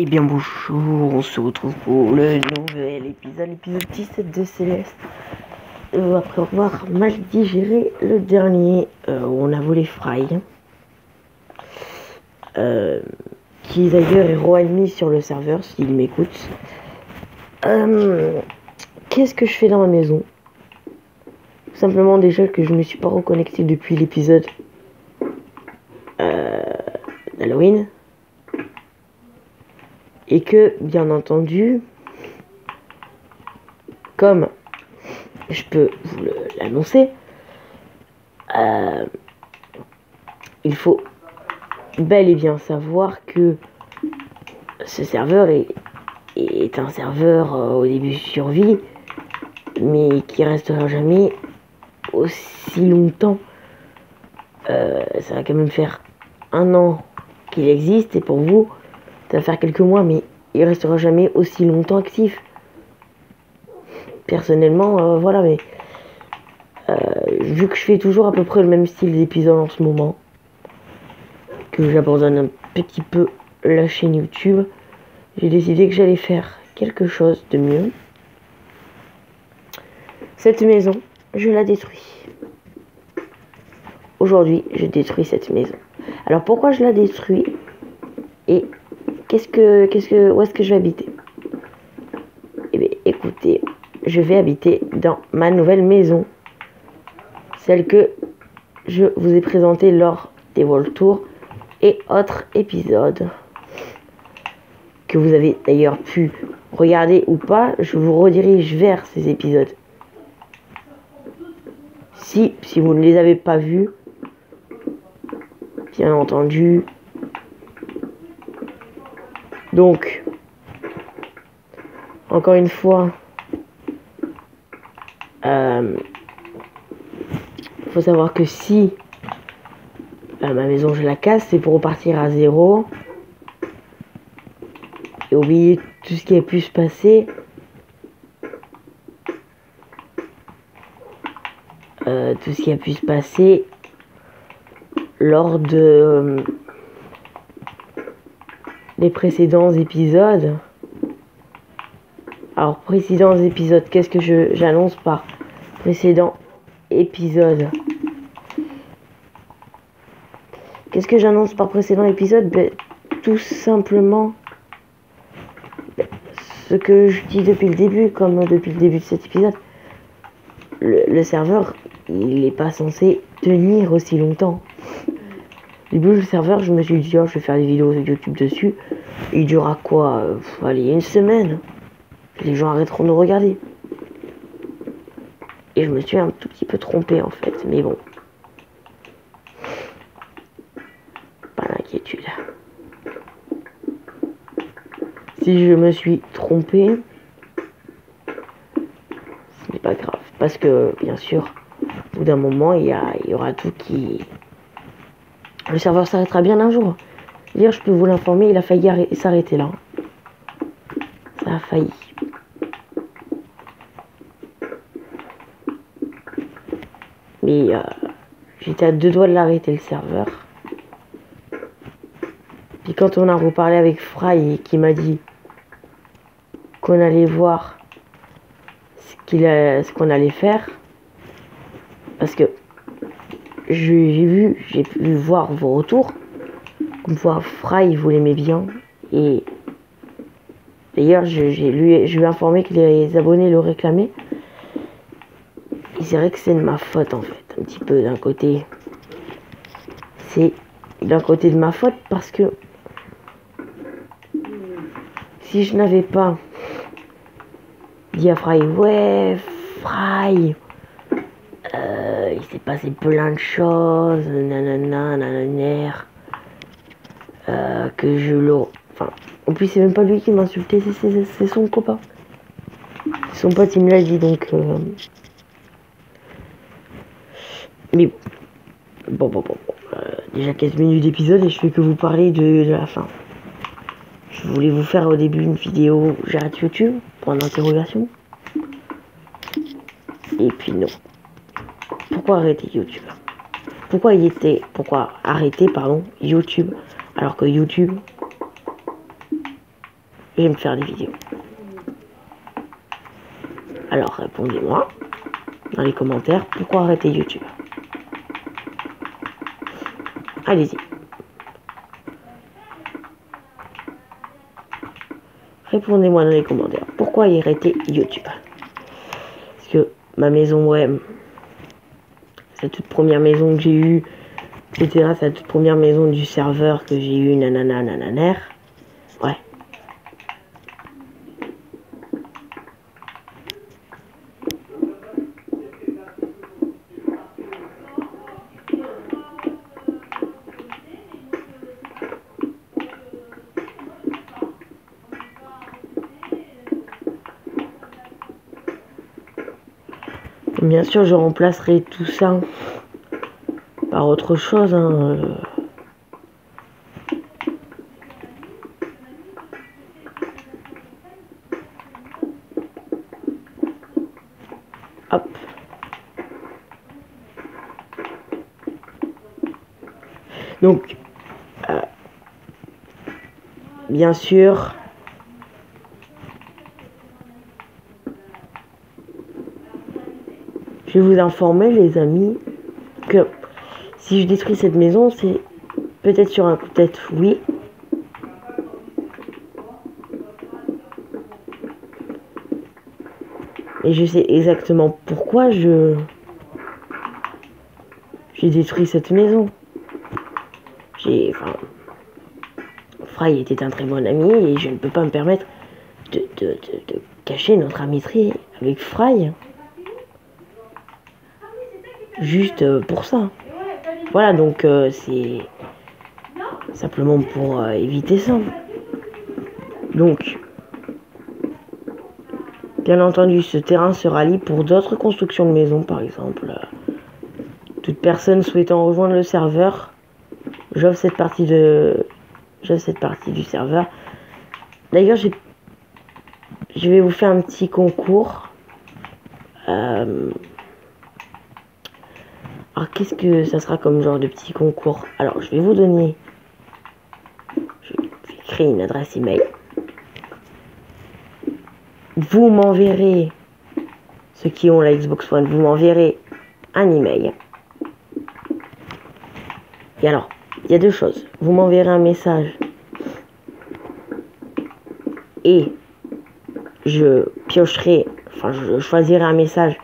Eh bien bonjour, on se retrouve pour le nouvel épisode, l'épisode 17 de Céleste. Après avoir mal digéré le dernier, où on a volé Fry. Qui d'ailleurs est roi ennemi sur le serveur, s'il m'écoute. Qu'est-ce que je fais dans ma maison? Simplement déjà que je ne me suis pas reconnecté depuis l'épisode d'Halloween. Et que, bien entendu, comme je peux vous l'annoncer, il faut bel et bien savoir que ce serveur est un serveur au début survie, mais qui restera jamais aussi longtemps. Ça va quand même faire 1 an qu'il existe, et pour vous, ça va faire quelques mois, mais il restera jamais aussi longtemps actif. Personnellement, voilà, mais vu que je fais toujours à peu près le même style d'épisode en ce moment, que j'abandonne un petit peu la chaîne YouTube, j'ai décidé que j'allais faire quelque chose de mieux. Cette maison, je la détruis. Aujourd'hui, je détruis cette maison. Alors pourquoi je la détruis et où est-ce que je vais habiter? Eh bien, écoutez, je vais habiter dans ma nouvelle maison, celle que je vous ai présentée lors des World Tours et autres épisodes que vous avez d'ailleurs pu regarder ou pas. Je vous redirige vers ces épisodes si vous ne les avez pas vus, bien entendu. Donc, encore une fois, faut savoir que si ma maison je la casse, c'est pour repartir à zéro et oublier tout ce qui a pu se passer. Tout ce qui a pu se passer lors de les précédents épisodes. Alors, précédents épisodes, qu'est-ce que j'annonce par précédent épisode? Qu'est-ce que j'annonce par précédent épisode? Tout simplement ce que je dis depuis le début, comme depuis le début de cet épisode. Le serveur, il n'est pas censé tenir aussi longtemps. Au début du serveur, je me suis dit, oh, je vais faire des vidéos sur YouTube dessus. Il durera quoi? Allez, 1 semaine. Les gens arrêteront de regarder. Et je me suis un tout petit peu trompé en fait, mais bon. Pas d'inquiétude. Si je me suis trompé, ce n'est pas grave. Parce que, bien sûr, au bout d'un moment, il y aura tout qui... Le serveur s'arrêtera bien un jour. Hier, je peux vous l'informer, il a failli s'arrêter là. Ça a failli. Mais j'étais à 2 doigts de l'arrêter, le serveur. Puis quand on a reparlé avec Fry, qui m'a dit qu'on allait voir ce qu'on allait faire, parce que j'ai pu voir vos retours, comme quoi Fry, vous l'aimez bien, et d'ailleurs je lui ai informé que les abonnés le réclamaient. Et c'est vrai que c'est de ma faute en fait, un petit peu d'un côté. C'est d'un côté de ma faute parce que si je n'avais pas dit à Fry, ouais, Fry, il s'est passé plein de choses, nanana, nanana, que je le... Enfin, en plus c'est même pas lui qui m'a insulté, c'est son copain. Son pote il me l'a dit, donc... Mais bon. Déjà 15 minutes d'épisode et je fais que vous parler de la fin. Je voulais vous faire au début une vidéo j'arrête YouTube, point d'interrogation. Et puis non. Pourquoi arrêter YouTube? Pourquoi arrêter YouTube alors que YouTube j'aime faire des vidéos. Alors répondez-moi dans les commentaires pourquoi arrêter YouTube. Allez-y. Répondez-moi dans les commentaires pourquoi arrêter YouTube. Parce que ma maison web, sa toute première maison que j'ai eue, etc. Sa toute première maison du serveur que j'ai eu, nanana, nananer. Ouais. Bien sûr, je remplacerai tout ça par autre chose. Hein. Hop. Donc, bien sûr, je vais vous informer, les amis, que si je détruis cette maison, c'est peut-être sur un coup de tête, oui. Et je sais exactement pourquoi j'ai détruit cette maison. Fry était un très bon ami et je ne peux pas me permettre de cacher notre amitié avec Fry. Juste pour ça. Voilà, donc c'est simplement pour éviter ça. Donc, bien entendu, ce terrain sera libre pour d'autres constructions de maisons, par exemple. Toute personne souhaitant rejoindre le serveur, j'offre cette partie du serveur. D'ailleurs, je vais vous faire un petit concours. Alors, qu'est-ce que ça sera comme genre de petit concours? Alors, je vais vous donner... Je vais créer une adresse email. Vous m'enverrez, ceux qui ont la Xbox One, vous m'enverrez un email. Et alors, il y a deux choses. Vous m'enverrez un message et je piocherai, enfin je choisirai un message,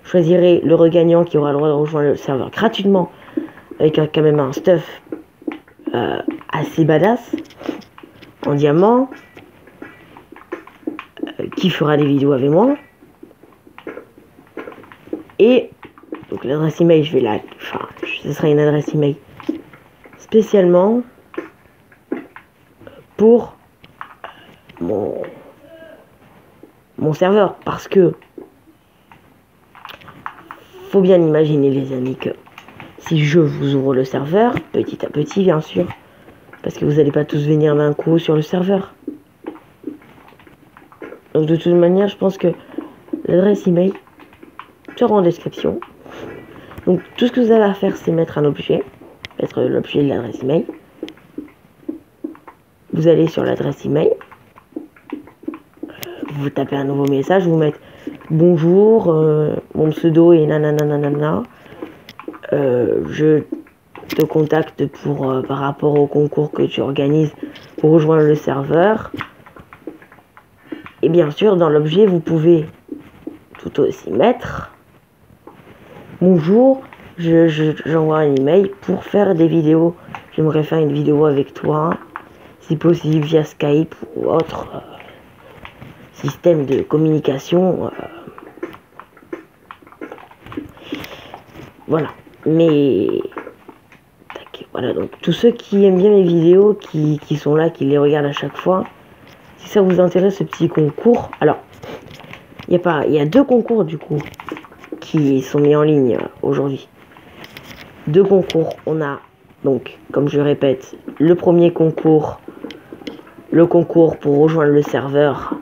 je choisirai le regagnant qui aura le droit de rejoindre le serveur gratuitement avec quand même un stuff assez badass en diamant qui fera des vidéos avec moi. Et donc l'adresse email, ce sera une adresse email spécialement pour mon serveur, parce que faut bien imaginer, les amis, que si je vous ouvre le serveur petit à petit, bien sûr, parce que vous n'allez pas tous venir d'un coup sur le serveur. Donc de toute manière, je pense que l'adresse email sera en description. Donc tout ce que vous avez à faire, c'est mettre un objet, mettre l'objet de l'adresse email. Vous allez sur l'adresse email, vous tapez un nouveau message, vous mettez bonjour, mon pseudo est nanana, je te contacte par rapport au concours que tu organises pour rejoindre le serveur. Et bien sûr, dans l'objet, vous pouvez tout aussi mettre bonjour, j'envoie un email pour faire des vidéos. J'aimerais faire une vidéo avec toi, si possible via Skype ou autre système de communication. Voilà. Mais voilà, donc tous ceux qui aiment bien mes vidéos, qui sont là, qui les regardent à chaque fois, si ça vous intéresse, ce petit concours, alors il y a deux concours du coup qui sont mis en ligne aujourd'hui. Deux concours. On a donc, comme je répète, le premier concours, le concours pour rejoindre le serveur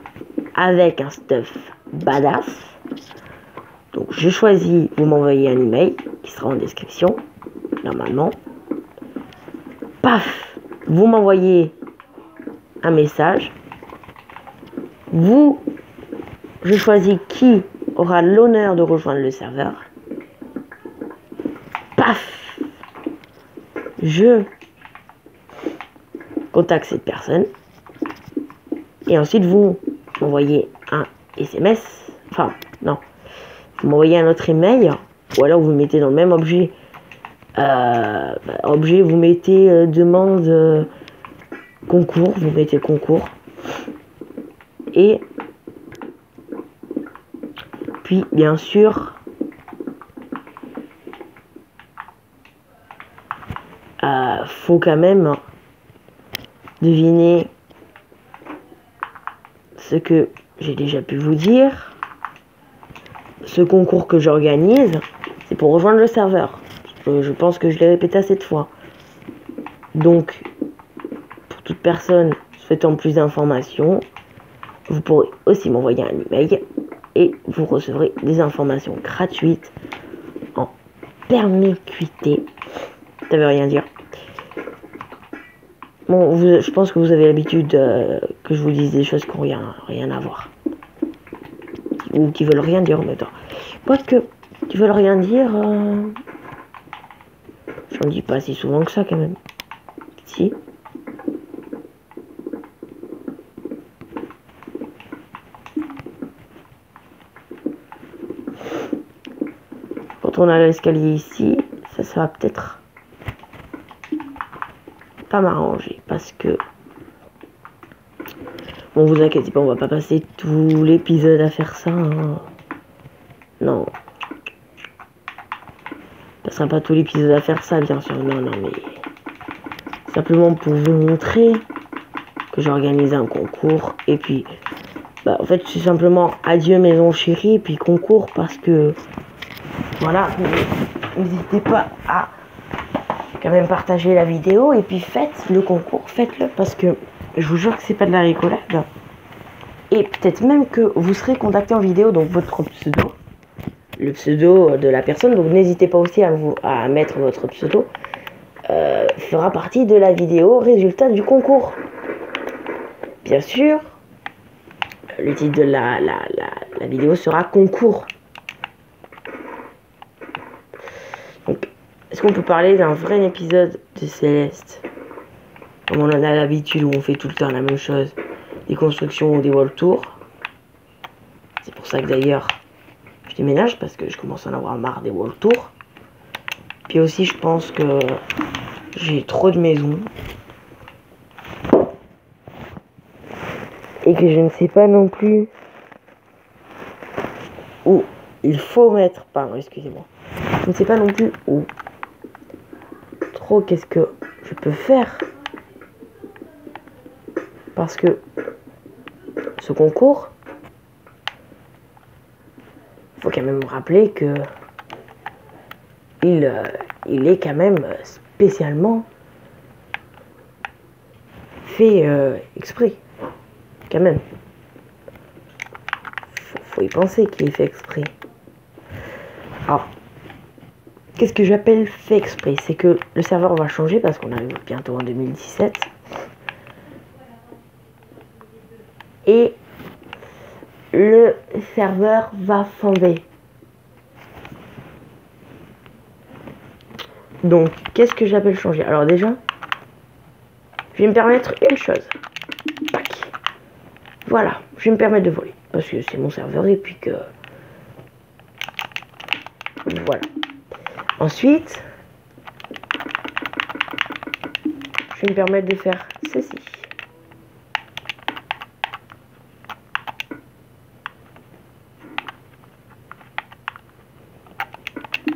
avec un stuff badass. Donc je choisis, vous m'envoyez un email qui sera en description normalement. Paf, vous m'envoyez un message Je choisis qui aura l'honneur de rejoindre le serveur. Paf! Je contacte cette personne. Et ensuite, vous m'envoyez un SMS. Enfin, non. Vous m'envoyez un autre email. Ou alors, vous mettez dans le même objet. Vous mettez demande concours. Vous mettez concours. Et puis, bien sûr, faut quand même deviner ce que j'ai déjà pu vous dire. Ce concours que j'organise, c'est pour rejoindre le serveur. Je pense que je l'ai répété assez de fois. Donc, pour toute personne souhaitant plus d'informations, vous pourrez aussi m'envoyer un email et vous recevrez des informations gratuites en perméquité. Ça veut rien dire. Bon, je pense que vous avez l'habitude que je vous dise des choses qui n'ont rien à voir. Ou qui veulent rien dire en même temps. Quoique, qui veulent rien dire, j'en dis pas si souvent que ça quand même. Si. Quand on a l'escalier ici, ça va peut-être pas m'arranger parce que bon, vous inquiétez pas, on va pas passer tout l'épisode à faire ça, hein. Non, ça sera pas tout l'épisode à faire ça, bien sûr. Non, mais simplement pour vous montrer que j'ai organisé un concours. Et puis en fait, c'est simplement adieu maison chérie et puis concours parce que voilà, n'hésitez pas à quand même partager la vidéo et puis faites le concours, faites-le parce que je vous jure que c'est pas de la rigolade. Et peut-être même que vous serez contacté en vidéo, donc votre pseudo, le pseudo de la personne, donc n'hésitez pas aussi à mettre votre pseudo, fera partie de la vidéo résultat du concours. Bien sûr, le titre de la vidéo sera concours. Donc, est-ce qu'on peut parler d'un vrai épisode de Céleste, comme on en a l'habitude, où on fait tout le temps la même chose, des constructions ou des world tours? C'est pour ça que d'ailleurs je déménage, parce que je commence à en avoir marre des world tours. Puis aussi je pense que j'ai trop de maisons et que je ne sais pas non plus où il faut mettre, pardon, excusez-moi, je ne sais pas non plus où trop qu'est-ce que je peux faire, parce que ce concours, faut quand même me rappeler que il est quand même spécialement fait exprès, quand même. Faut y penser qu'il est fait exprès. Alors, qu'est-ce que j'appelle fait exprès? C'est que le serveur va changer parce qu'on arrive bientôt en 2017. Et le serveur va fonder. Donc, qu'est-ce que j'appelle changer? Alors déjà, je vais me permettre une chose. Tac. Voilà, je vais me permettre de voler. Parce que c'est mon serveur et puis que... Voilà. Ensuite, je vais me permettre de faire ceci.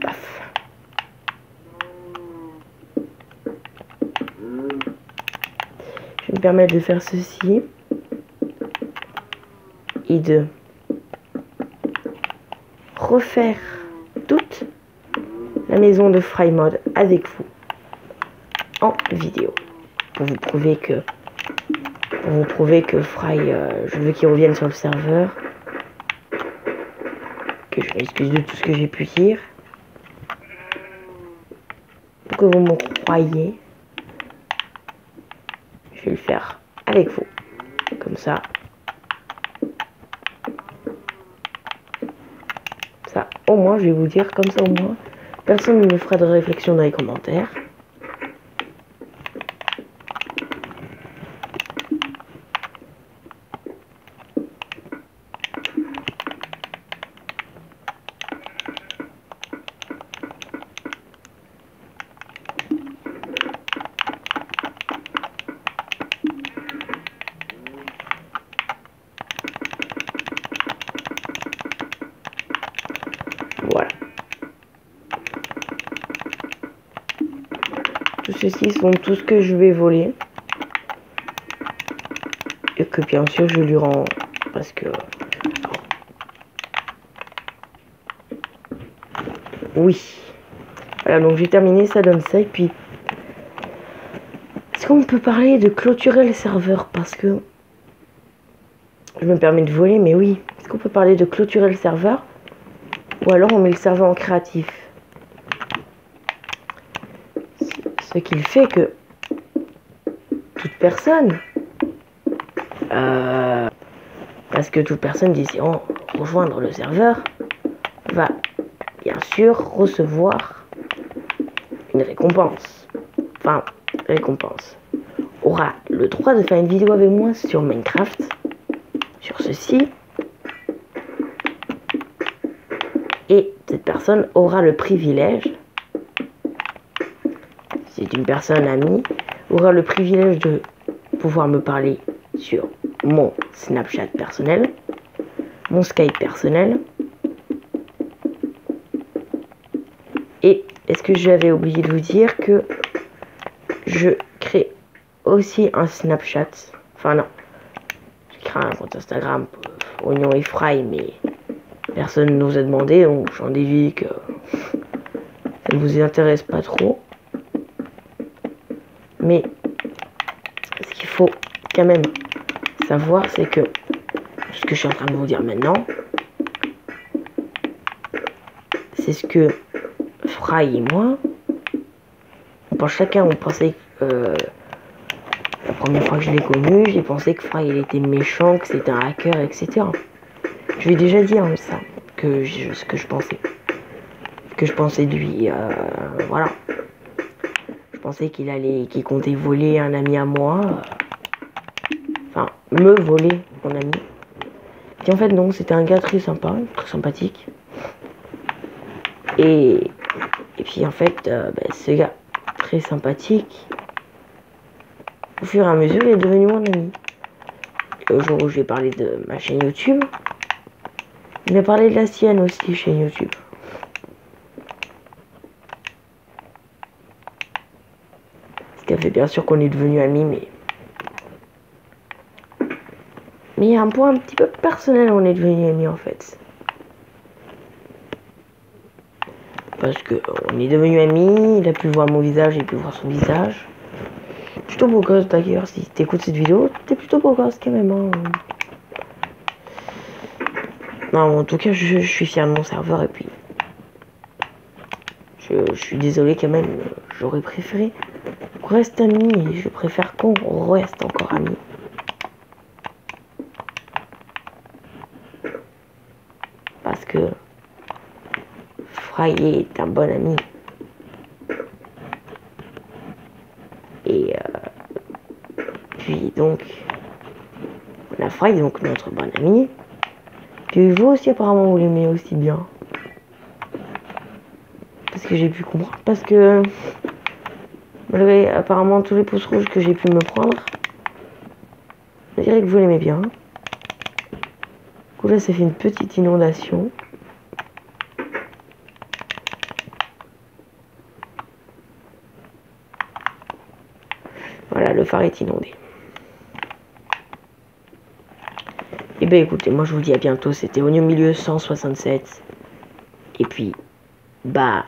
Paf. Je vais me permettre de faire ceci. Et de refaire toute la maison de FryMod avec vous en vidéo pour vous prouver que Fry, je veux qu'il revienne sur le serveur, que je m'excuse de tout ce que j'ai pu dire, pour que vous me croyez. Je vais le faire avec vous, comme ça au moins, je vais vous dire, comme ça au moins, personne ne me fera de réflexion dans les commentaires. Voilà. Tout ceci sont tout ce que je vais voler. Et que bien sûr je lui rends parce que... Oui. Voilà, donc j'ai terminé, ça donne ça. Et puis... Est-ce qu'on peut parler de clôturer le serveur? Parce que... Je me permets de voler, mais oui. Est-ce qu'on peut parler de clôturer le serveur? Ou alors on met le serveur en créatif? Ce qui fait que... toute personne... parce que toute personne désirant rejoindre le serveur va bien sûr recevoir une récompense. Enfin, récompense. Aura le droit de faire une vidéo avec moi sur Minecraft, sur ceci. Et cette personne aura le privilège, c'est une personne amie, aura le privilège de pouvoir me parler sur mon Snapchat personnel, mon Skype personnel. Et est-ce que j'avais oublié de vous dire que je crée aussi un Snapchat, enfin non, j'ai créé un compte Instagram Oignon et Fry, mais personne ne nous a demandé, donc j'en déduis que ça ne vous intéresse pas trop. Mais ce qu'il faut quand même savoir, c'est que ce que je suis en train de vous dire maintenant, c'est ce que Fry et moi, on pensait la première fois que je l'ai connu, j'ai pensé que Fry il était méchant, que c'était un hacker, etc. Je lui ai déjà dit hein, ça, ce que je pensais. Que je pensais de lui, voilà. Je pensais qu'il comptait voler un ami à moi. Enfin, me voler mon ami. Et en fait non, c'était un gars très sympa, très sympathique. Et puis en fait, ce gars très sympathique, au fur et à mesure, il est devenu mon ami. Et au jour où je vais parler de ma chaîne YouTube, il m'a parlé de la sienne aussi, chaîne YouTube. Ce qui a fait bien sûr qu'on est devenus amis, mais il y a un point un petit peu personnel où on est devenus amis en fait. Parce que on est devenus amis, il a pu voir mon visage, j'ai pu voir son visage. Plutôt beau gosse d'ailleurs, si t'écoutes cette vidéo, t'es plutôt beau gosse quand même. Hein. Non, en tout cas, je suis fier de mon serveur et puis... Je suis désolé quand même, j'aurais préféré qu'on reste amis et je préfère qu'on reste encore amis. Parce que Fry est un bon ami. Et puis donc, on a Fry, donc notre bon ami. Puis vous aussi apparemment vous l'aimez aussi bien. Parce que j'ai pu comprendre. Parce que malgré apparemment tous les pouces rouges que j'ai pu me prendre, je dirais que vous l'aimez bien. Du coup là ça fait une petite inondation. Voilà, le phare est inondé. Et ben écoutez, moi je vous dis à bientôt, c'était Oignon Milieu 167. Et puis, bye.